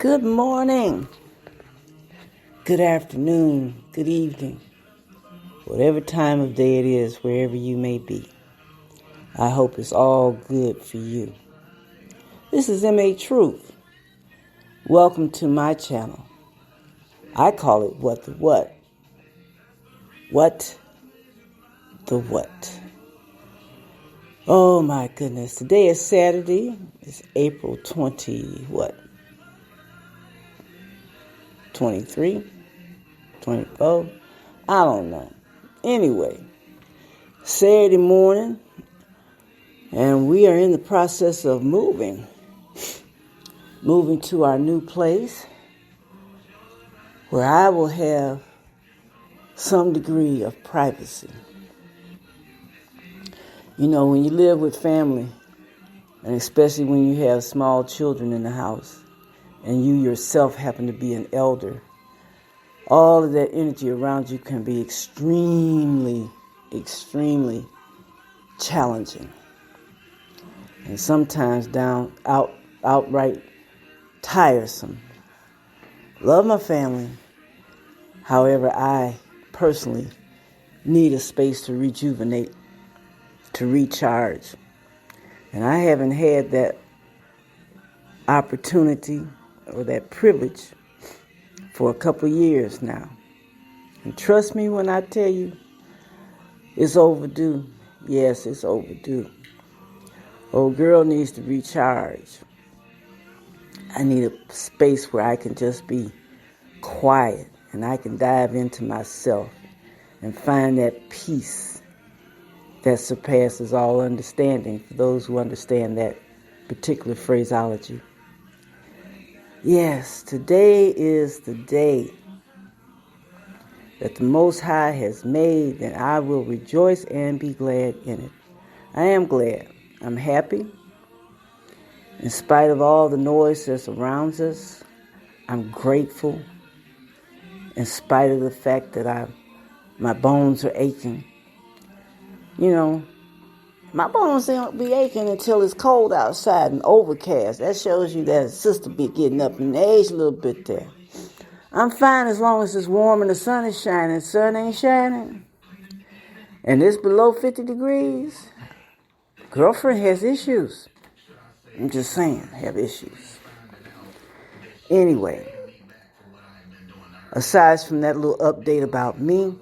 Good morning, good afternoon, good evening, whatever time of day it is, wherever you may be. I hope it's all good for you. This is M.A. Truth. Welcome to my channel. I call it What the What. What the What. Oh my goodness. Today is Saturday. It's April 23, 24, I don't know. Anyway, Saturday morning, and we are in the process of moving to our new place where I will have some degree of privacy. You know, when you live with family, and especially when you have small children in the house, and you yourself happen to be an elder, all of that energy around you can be extremely challenging. And sometimes outright tiresome. Love my family. However, I personally need a space to rejuvenate, to recharge. And I haven't had that opportunity or that privilege for a couple years now. And trust me when I tell you, it's overdue. Yes, it's overdue. Old girl needs to recharge. I need a space where I can just be quiet and I can dive into myself and find that peace that surpasses all understanding, for those who understand that particular phraseology. Yes, today is the day that the Most High has made, and I will rejoice and be glad in it. I am glad. I'm happy. In spite of all the noise that surrounds us, I'm grateful. In spite of the fact that my bones are aching. You know, my bones don't be aching until it's cold outside and overcast. That shows you that sister be getting up in age a little bit there. I'm fine as long as it's warm and the sun is shining. The sun ain't shining, and it's below 50 degrees. Girlfriend has issues. I'm just saying, have issues. Anyway, aside from that little update about me,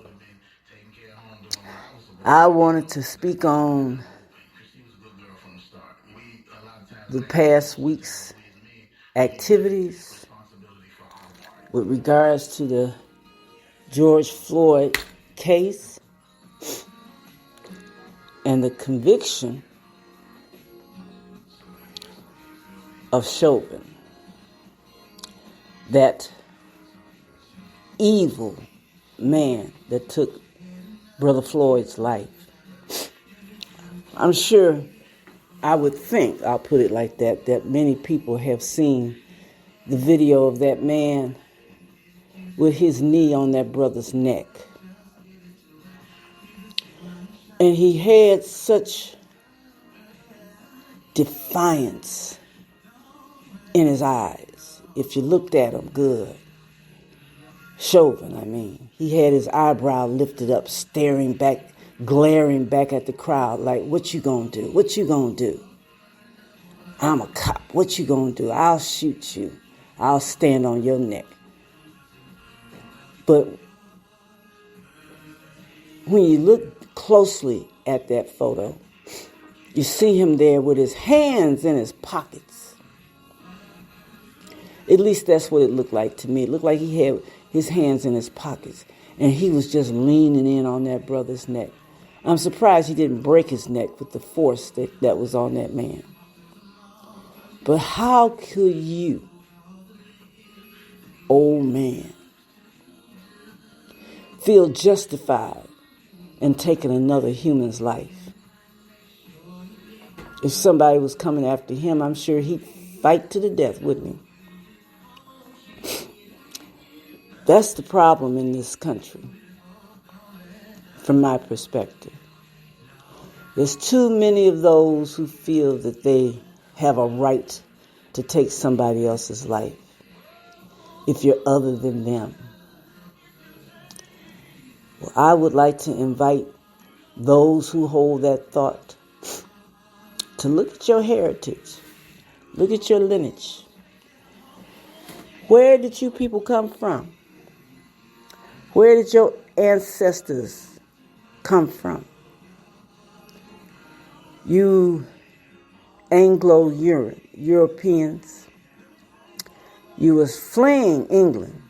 I wanted to speak on the past week's activities with regards to the George Floyd case and the conviction of Chauvin, that evil man that took Brother Floyd's life. I'm sure, I would think, I'll put it like that many people have seen the video of that man with his knee on that brother's neck. And he had such defiance in his eyes, if you looked at him good. Chauvin, he had his eyebrow lifted up, staring back, glaring back at the crowd like, what you gonna do? What you gonna do? I'm a cop. What you gonna do? I'll shoot you. I'll stand on your neck. But when you look closely at that photo, you see him there with his hands in his pockets. At least that's what it looked like to me. It looked like he had his hands in his pockets, and he was just leaning in on that brother's neck. I'm surprised he didn't break his neck with the force that was on that man. But how could you, old man, feel justified in taking another human's life? If somebody was coming after him, I'm sure he'd fight to the death, wouldn't he? That's the problem in this country, from my perspective. There's too many of those who feel that they have a right to take somebody else's life. if you're other than them. Well, I would like to invite those who hold that thought to look at your heritage, look at your lineage. Where did you people come from? Where did your ancestors come from? You Anglo-Europeans, you was fleeing England,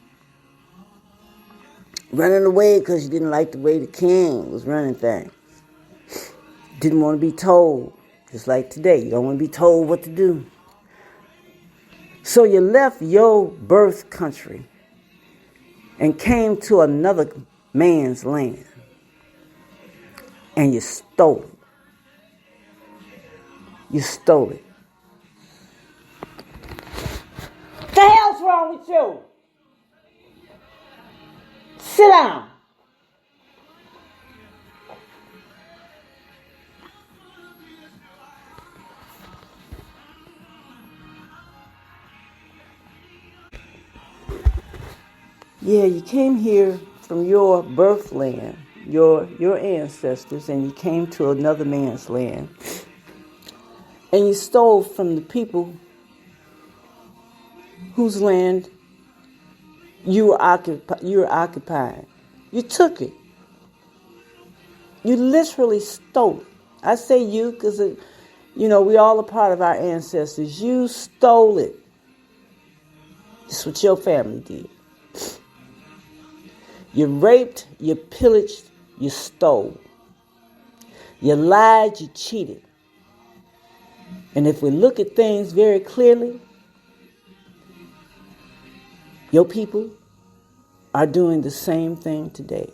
running away because you didn't like the way the king was running things. Didn't want to be told, just like today, you don't want to be told what to do. So you left your birth country and came to another man's land, and you stole it. You stole it. What the hell's wrong with you? Sit down. Yeah, you came here from your birthland, your ancestors, and you came to another man's land. And you stole from the people whose land you were occupying. You took it. You literally stole it. I say you because, we all are part of our ancestors. You stole it. That's what your family did. You raped, you pillaged, you stole. You lied, you cheated. And if we look at things very clearly, your people are doing the same thing today.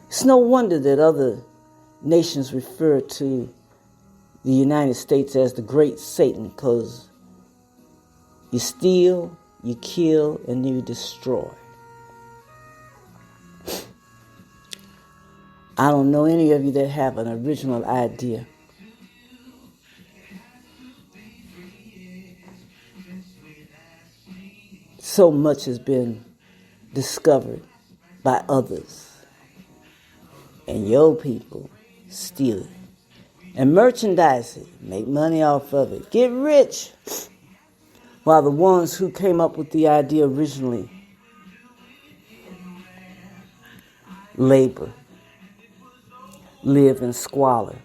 It's no wonder that other nations refer to the United States as the Great Satan, because you steal, you kill, and you destroy. I don't know any of you that have an original idea. So much has been discovered by others, and your people steal it and merchandise it, make money off of it, get rich, while the ones who came up with the idea originally labor, live in squalor,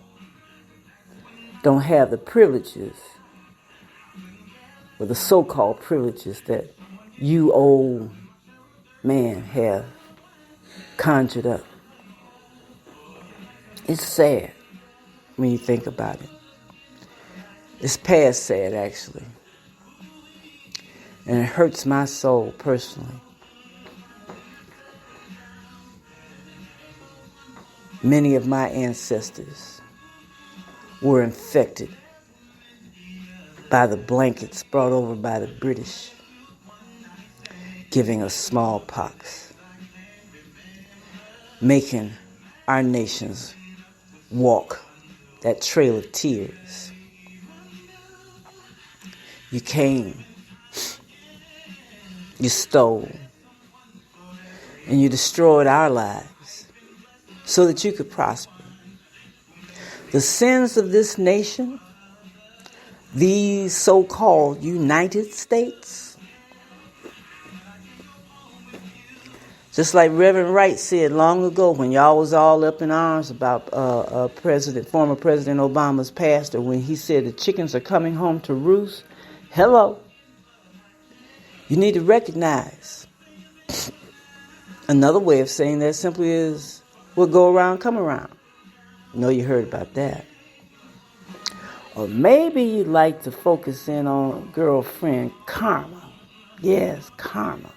don't have the privileges, or the so-called privileges that you old man have conjured up. It's sad when you think about it. It's past sad, actually. And it hurts my soul personally. Many of my ancestors were infected by the blankets brought over by the British, giving us smallpox, making our nations walk that trail of tears. You came, you stole, and you destroyed our lives so that you could prosper. The sins of this nation, these so-called United States, just like Reverend Wright said long ago when y'all was all up in arms about former President Obama's pastor, when he said the chickens are coming home to roost. Hello. You need to recognize. Another way of saying that simply is, what go around, come around. I know you heard about that. Or maybe you'd like to focus in on girlfriend karma. Yes, karma.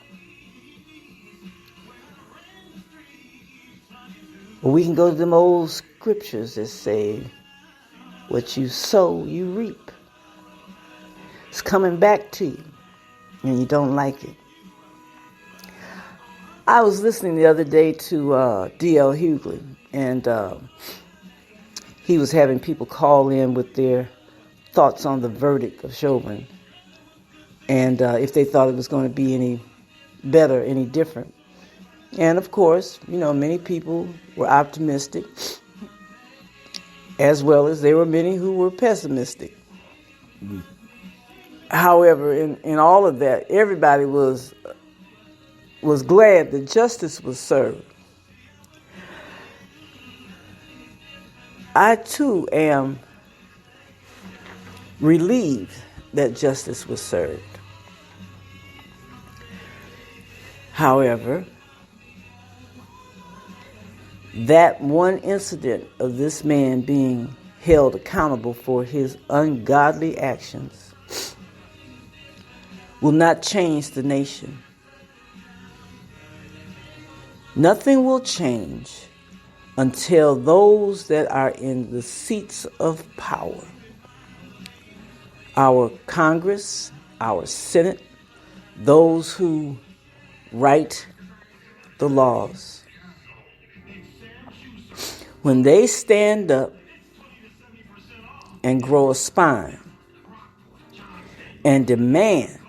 Or we can go to them old scriptures that say, what you sow, you reap. It's coming back to you, and you don't like it. I was listening the other day to D.L. Hughley, and he was having people call in with their thoughts on the verdict of Chauvin. and if they thought it was going to be any better, any different. And of course, many people were optimistic, as well as there were many who were pessimistic. However, in all of that, everybody was glad that justice was served. I too am relieved that justice was served. However, that one incident of this man being held accountable for his ungodly actions will not change the nation. Nothing will change until those that are in the seats of power, our Congress, our Senate, those who write the laws, when they stand up and grow a spine and demand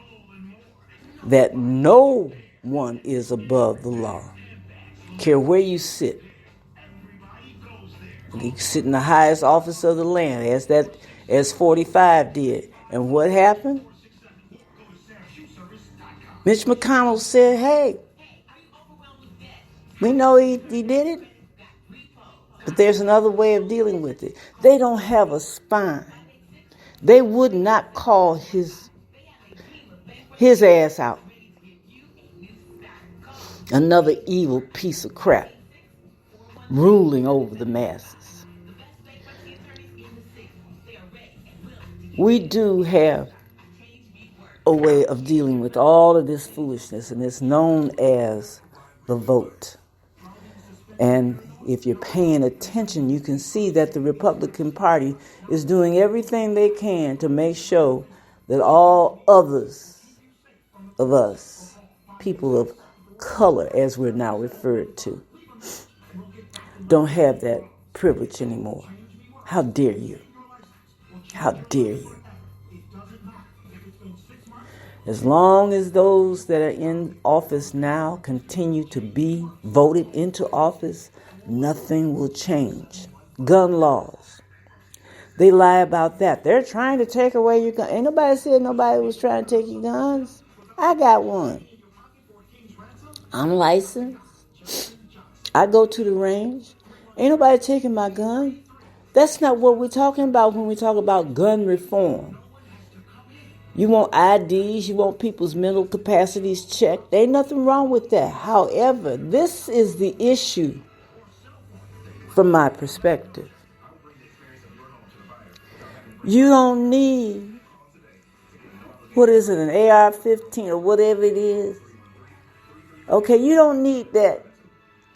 that no one is above the law, care where you sit. You sit in the highest office of the land, as 45 did. And what happened? Mitch McConnell said, hey, we know he did it, but there's another way of dealing with it. They don't have a spine. They would not call his ass out. Another evil piece of crap ruling over the masses. We do have a way of dealing with all of this foolishness, and it's known as the vote. And if you're paying attention, you can see that the Republican Party is doing everything they can to make sure that all others of us, people of color, as we're now referred to, don't have that privilege anymore. How dare you? How dare you? As long as those that are in office now continue to be voted into office, nothing will change. Gun laws. They lie about that. They're trying to take away your gun. Ain't nobody said nobody was trying to take your guns. I got one. I'm licensed. I go to the range. Ain't nobody taking my gun. That's not what we're talking about when we talk about gun reform. You want IDs, you want people's mental capacities checked. There ain't nothing wrong with that. However, this is the issue from my perspective. You don't need, an AR-15 or whatever it is. Okay, you don't need that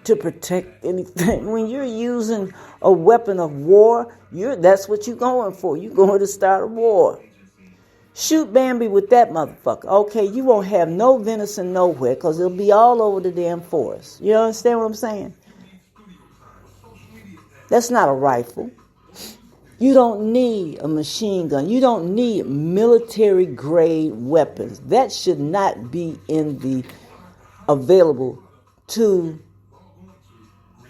to protect anything. When you're using a weapon of war, that's what you're going for. You're going to start a war. Shoot Bambi with that motherfucker. Okay, you won't have no venison nowhere because it'll be all over the damn forest. You understand what I'm saying? That's not a rifle. You don't need a machine gun. You don't need military-grade weapons. That should not be available to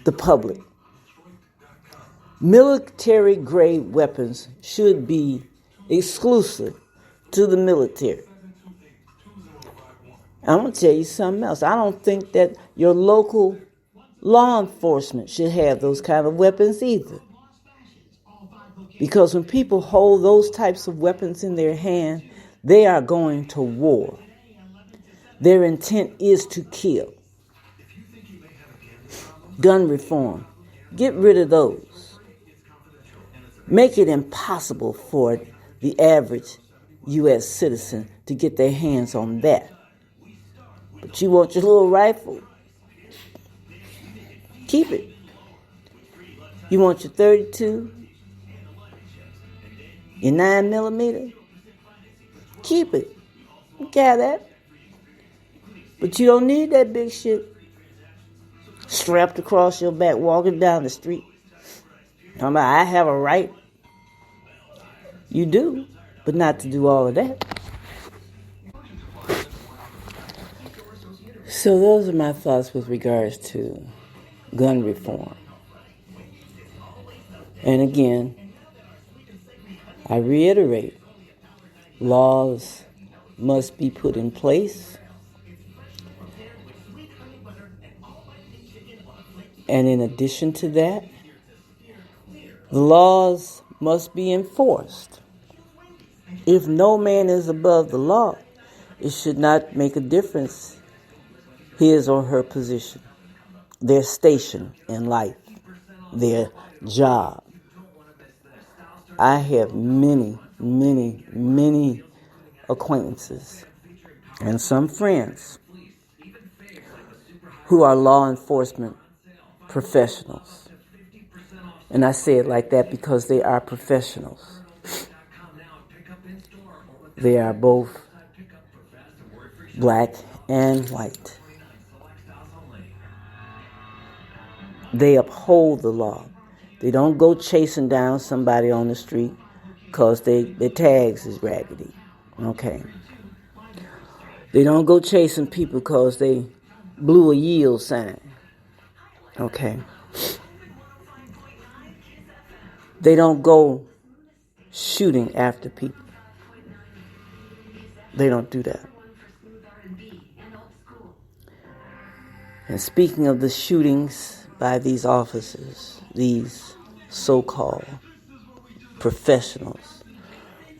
the public. Military-grade weapons should be exclusive to the military. I'm going to tell you something else. I don't think that your local law enforcement should have those kind of weapons either. Because when people hold those types of weapons in their hand, they are going to war. Their intent is to kill. Gun reform. Get rid of those. Make it impossible for the average U.S. citizen to get their hands on that. But you want your little rifle? Keep it. You want your 32? Your 9mm? Keep it. You can have that. But you don't need that big shit strapped across your back walking down the street. Talking about, I have a right. You do, but not to do all of that. So those are my thoughts with regards to gun reform. And again, I reiterate, laws must be put in place. And in addition to that, the laws must be enforced. If no man is above the law, it should not make a difference his or her position, their station in life, their job. I have many, many, many acquaintances and some friends who are law enforcement professionals. And I say it like that because they are professionals. They are both black and white. They uphold the law. They don't go chasing down somebody on the street because their tags is raggedy. Okay. They don't go chasing people because they blew a yield sign. Okay. They don't go shooting after people. They don't do that. And speaking of the shootings by these officers, these so-called professionals,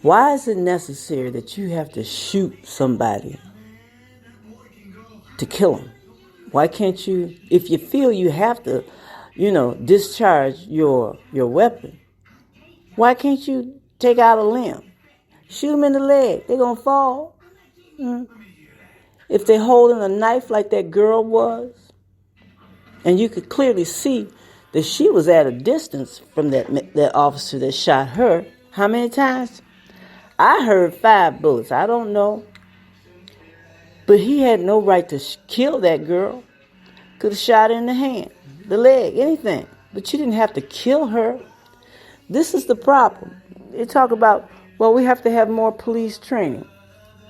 why is it necessary that you have to shoot somebody to kill them? Why can't you, if you feel you have to, discharge your weapon, why can't you take out a limb? Shoot them in the leg. They're going to fall. If they're holding a knife like that girl was, and you could clearly see that she was at a distance from that officer that shot her. How many times? I heard 5 bullets. I don't know. But he had no right to kill that girl. Could have shot her in the hand, the leg, anything. But you didn't have to kill her. This is the problem. They talk about, well, we have to have more police training.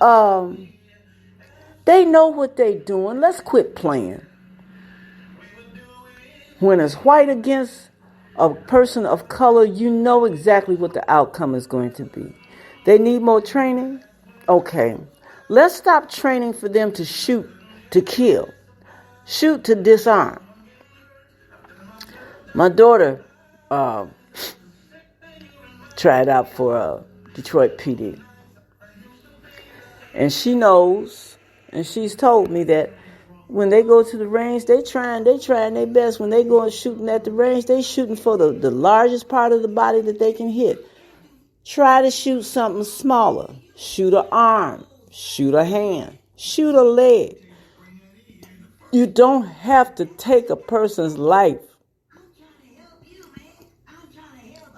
They know what they're doing. Let's quit playing. When it's white against a person of color, you know exactly what the outcome is going to be. They need more training? Okay. Let's stop training for them to shoot to kill. Shoot to disarm. My daughter tried out for Detroit PD. And she knows, and she's told me that when they go to the range, they trying their best. When they go and shooting at the range, they shooting for the largest part of the body that they can hit. Try to shoot something smaller. Shoot an arm. Shoot a hand. Shoot a leg. You don't have to take a person's life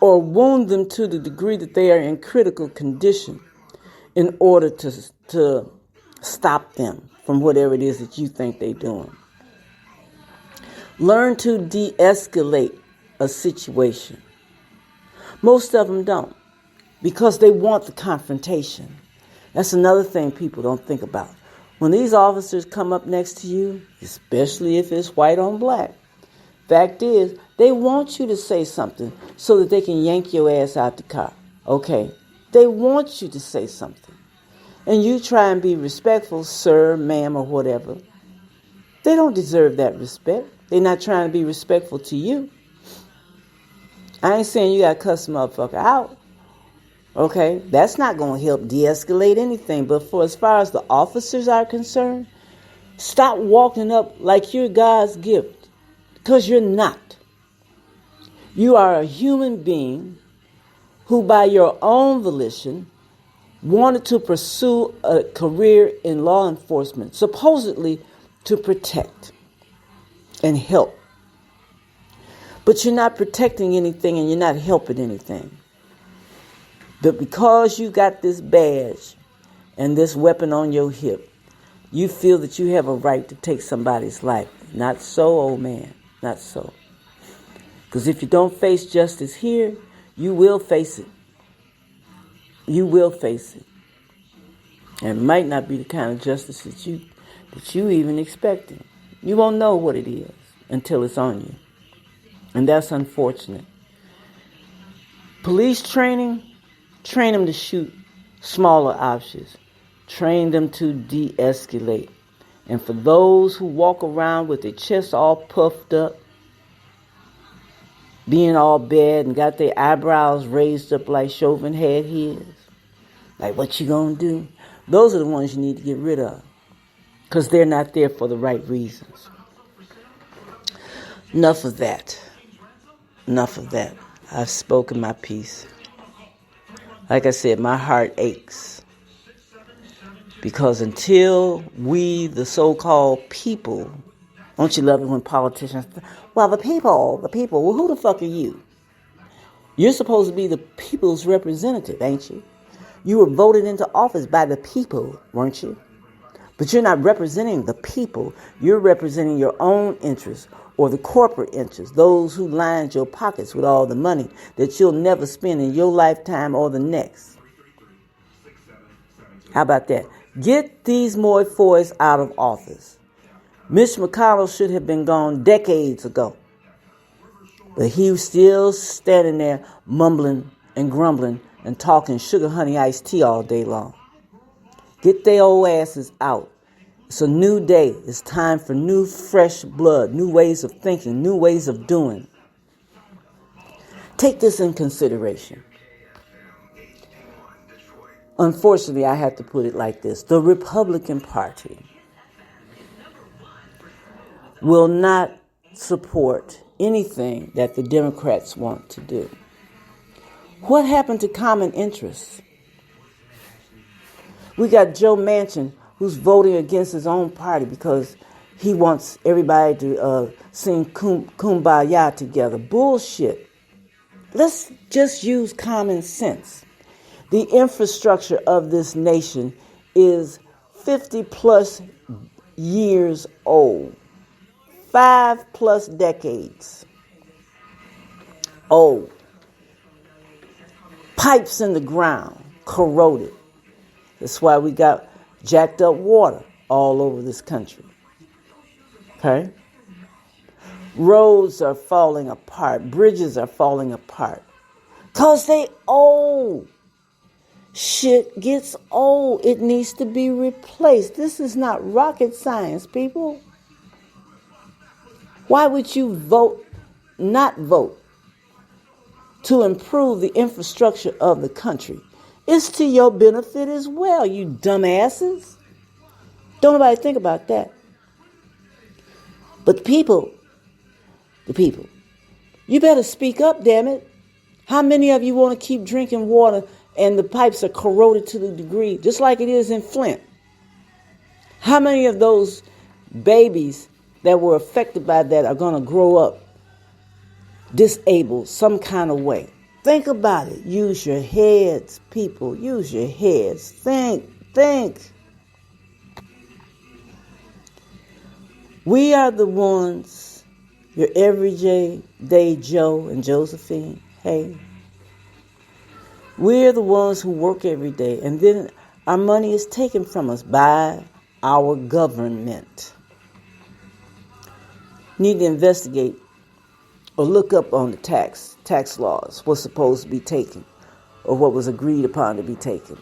or wound them to the degree that they are in critical condition in order to stop them from whatever it is that you think they're doing. Learn to de-escalate a situation. Most of them don't, because they want the confrontation. That's another thing people don't think about. When these officers come up next to you, especially if it's white on black, fact is, they want you to say something so that they can yank your ass out the car. Okay? They want you to say something. And you try and be respectful, sir, ma'am, or whatever. They don't deserve that respect. They're not trying to be respectful to you. I ain't saying you got to cuss the motherfucker out. Okay? That's not going to help de-escalate anything. But for as far as the officers are concerned, stop walking up like you're God's gift. Because you're not. You are a human being who by your own volition wanted to pursue a career in law enforcement, supposedly to protect and help. But you're not protecting anything and you're not helping anything. But because you got this badge and this weapon on your hip, you feel that you have a right to take somebody's life. Not so, old man. Not so. Because if you don't face justice here, you will face it. You will face it. And it might not be the kind of justice that you even expecting. You won't know what it is until it's on you. And that's unfortunate. Police training, train them to shoot smaller objects. Train them to de-escalate. And for those who walk around with their chests all puffed up, being all bad and got their eyebrows raised up like Chauvin had his, like what you gonna do? Those are the ones you need to get rid of, because they're not there for the right reasons. Enough of that. Enough of that. I've spoken my piece. Like I said, my heart aches. Because until we, the so-called people, don't you love it when politicians, well, the people, well, who the fuck are you? You're supposed to be the people's representative, ain't you? You were voted into office by the people, weren't you? But you're not representing the people. You're representing your own interests or the corporate interests, those who lined your pockets with all the money that you'll never spend in your lifetime or the next. How about that? Get these Moifoys out of office. Mitch McConnell should have been gone decades ago. But he was still standing there mumbling and grumbling and talking sugar honey iced tea all day long. Get their old asses out. It's a new day. It's time for new, fresh blood, new ways of thinking, new ways of doing. Take this in consideration. Unfortunately, I have to put it like this. The Republican Party will not support anything that the Democrats want to do. What happened to common interests? We got Joe Manchin, who's voting against his own party because he wants everybody to sing Kumbaya together. Bullshit. Let's just use common sense. The infrastructure of this nation is 50 plus years old. 5 plus decades old. Pipes in the ground, corroded. That's why we got jacked up water all over this country. Okay? Roads are falling apart. Bridges are falling apart. Because they old. Shit gets old. It needs to be replaced. This is not rocket science, people. Why would you not vote to improve the infrastructure of the country? It's to your benefit as well, you dumbasses. Don't nobody think about that. But the people, you better speak up, damn it. How many of you want to keep drinking water and the pipes are corroded to the degree, just like it is in Flint? How many of those babies that were affected by that are going to grow up disabled some kind of way? Think about it. Use your heads, people. Use your heads. Think. We are the ones, your everyday Joe and Josephine. Hey, we're the ones who work every day, and then our money is taken from us by our government. Need to investigate or look up on the tax laws, what's supposed to be taken or what was agreed upon to be taken.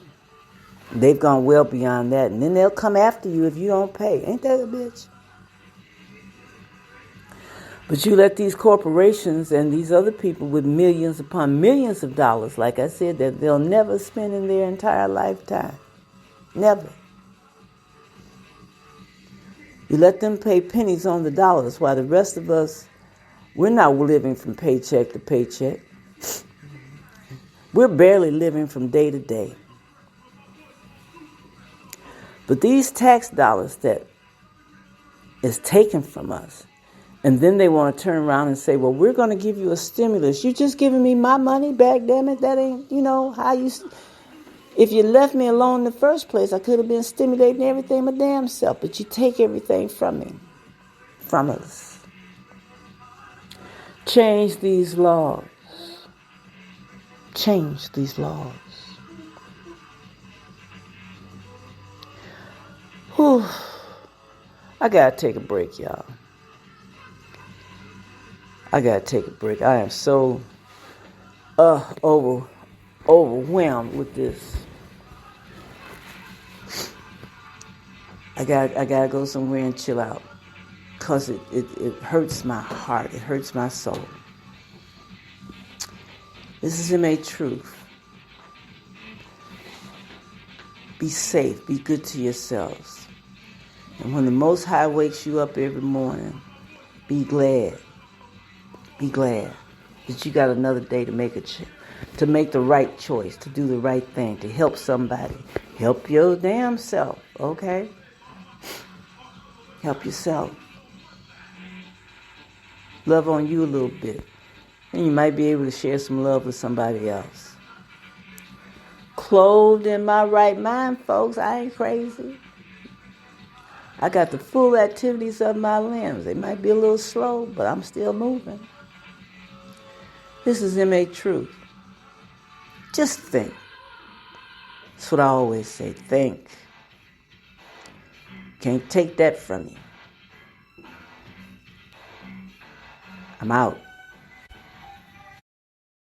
They've gone well beyond that, and then they'll come after you if you don't pay. Ain't that a bitch? But you let these corporations and these other people with millions upon millions of dollars, like I said, that they'll never spend in their entire lifetime. Never. You let them pay pennies on the dollars while the rest of us, we're not living from paycheck to paycheck. We're barely living from day to day. But these tax dollars that is taken from us, and then they want to turn around and say, well, we're going to give you a stimulus. You just giving me my money back, damn it. That ain't, how you... If you left me alone in the first place, I could have been stimulating everything my damn self. But you take everything from me, from us. Change these laws. Change these laws. Whew. I gotta take a break, y'all. I gotta take a break. I am so overwhelmed with this. I gotta go somewhere and chill out. Because it hurts my heart. It hurts my soul. This is MA Truth. Be safe. Be good to yourselves. And when the Most High wakes you up every morning, be glad. Be glad that you got another day to make to make the right choice, to do the right thing, to help somebody. Help your damn self, okay? Help yourself. Love on you a little bit. And you might be able to share some love with somebody else. Clothed in my right mind, folks. I ain't crazy. I got the full activities of my limbs. They might be a little slow, but I'm still moving. This is MA Truth. Just think. That's what I always say. Think. Can't take that from you. I'm out.